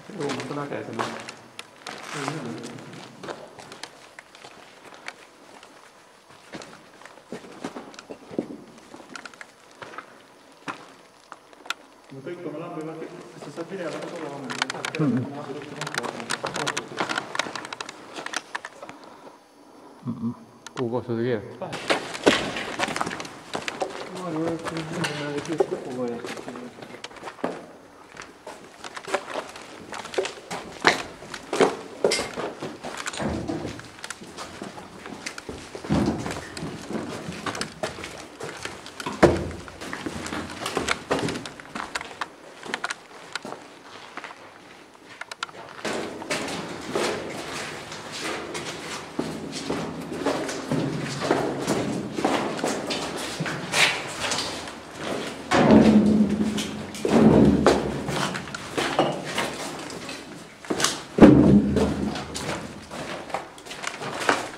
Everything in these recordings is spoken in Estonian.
Umbes on äge selle. Kõik oma lambivad, kas sa saad videole ka tulla homme? Kuhu kohta sa keeratad vahet? Ma arvan, et see oli siis kokku võetud.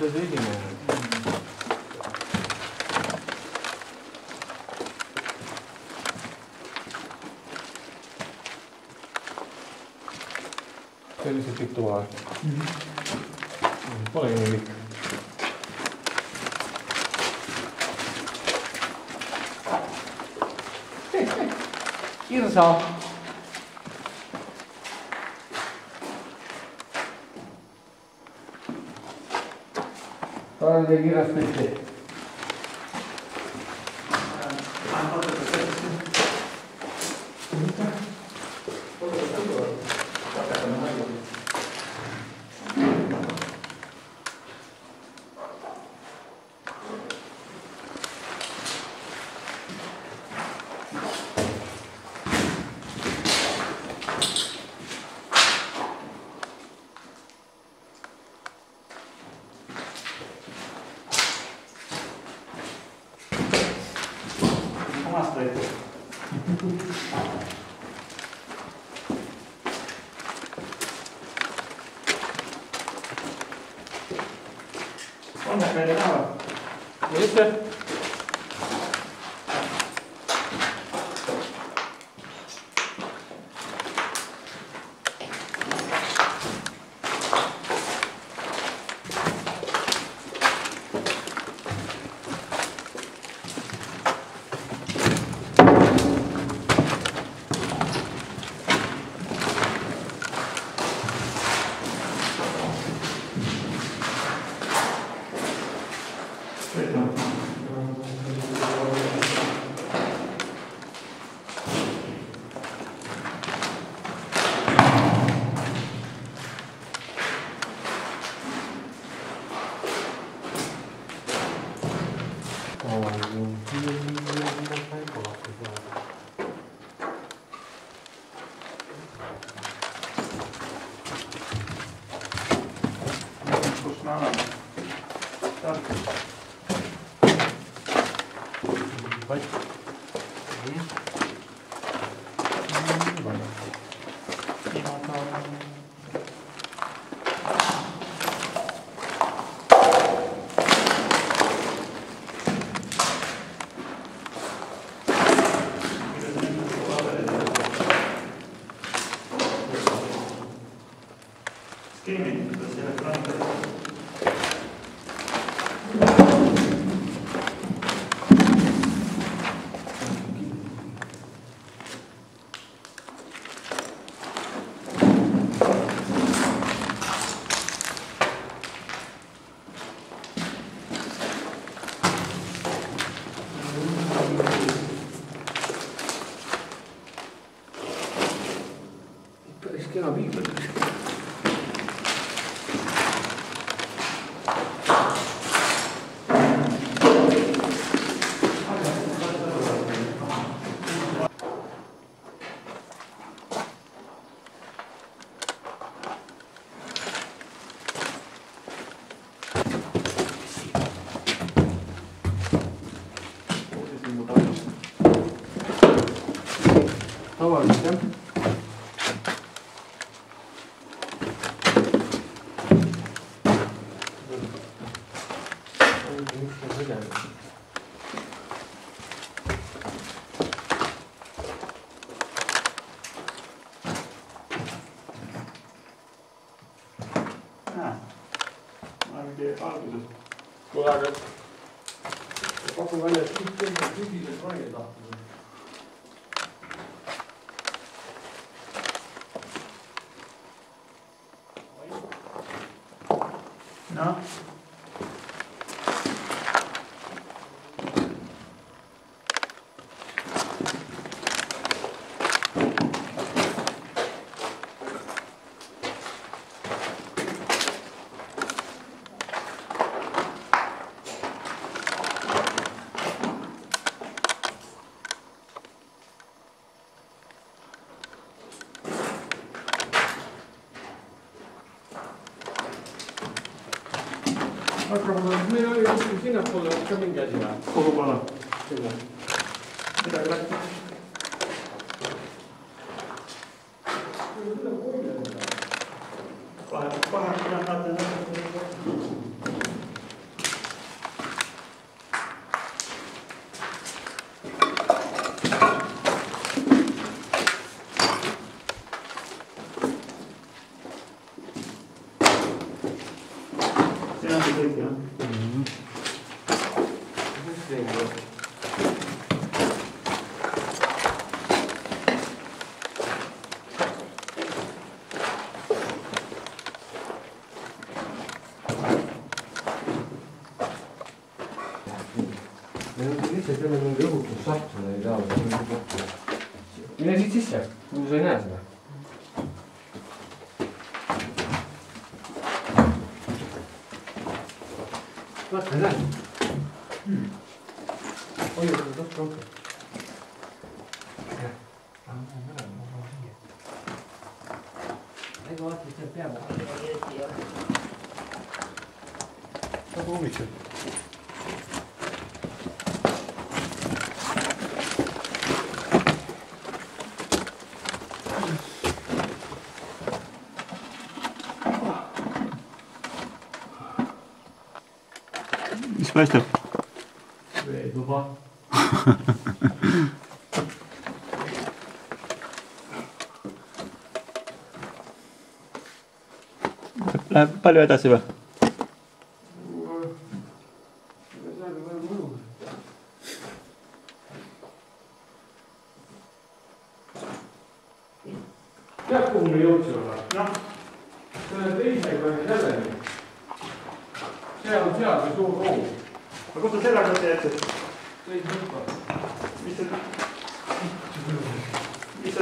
See on esimene. See on lihtsalt pikk tuva. Polegi nii pikk. Kirsa! Ahora de ir a este. Onneksi meidän nähdään. Missä? Kena viibel. Tavalliselt jah. alguses. Kuule, aga paku välja, et tüdised roiged lahti. No. Aga meil oli kuskil sinnapoole ka mingi asi või? Kogu poole. Sinna. Midagi läks. Vahepeal näete. See on see kõik, jah? Lihtsalt jälle mingi õhutussaht selle ei taha. Mine siit sisse, muidu sa ei näe seda. Vaata, ei näe. Hoiu seda tohtu rohkem. Ega vaata, mis teeb peab. Nagu huvitav. Mis paistab? Veetuba. Läheb palju edasi või? Tead, kuhu me jõudsime või? Noh. Selle teisega oli selleni. See on seal see suur roog. Aga kus sa sellega teed? Teis lõppa. Mis see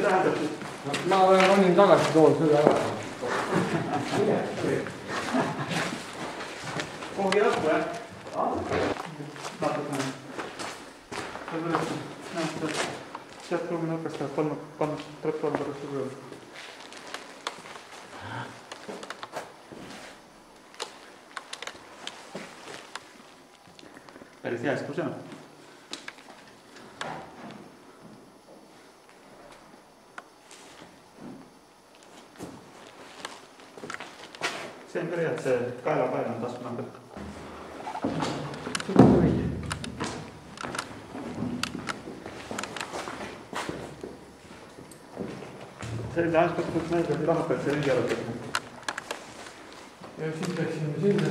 tähendab siis? Ma ronin tagasi toon selle ära. Kuhugi lõppu, jah? Natukene. Sealt ruumi nurkast tahab panna treppi on pärast sugu juurde. Päris hea ekskursioon. See on küll hea, et see kaelapäev on tasku number. See oli ainult kus meelde, et lahe peaks see ringi arutama. Ja siis läksime sinna.